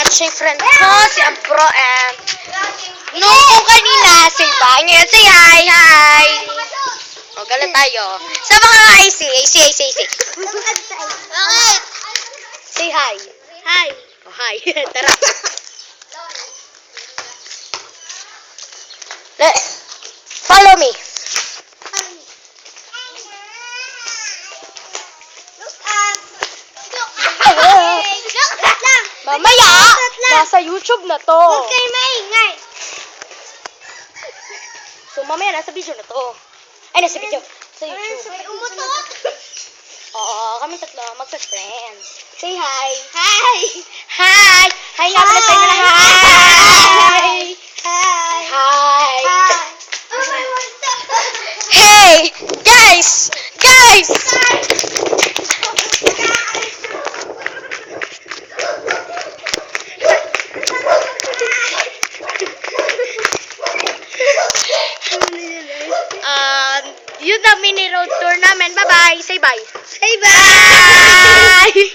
at siya yung friend ko, si Abro, and nung kung kanina, say bye. Ngayon, say hi, hi. O, gala tayo. Sa mga IC, AC. Bakit? Say hi. Hi. Oh, hi. Tara. Follow me. Look up. Look lang. Mamaya, nasa YouTube na to. Huwag kayo maingay. So, mamaya, nasa video na to. Ay, nasa video. Sa YouTube. May umutot. Oo, kami tatlo, magsa-friends. Say hi. Hi. Hi! Hi nga pala sa'yo na. Hi! Hi. Hi! Oh, my God. Hey! Guys! Guys! Yun na mini road tour namin. Bye-bye! Say bye! Say bye. Bye!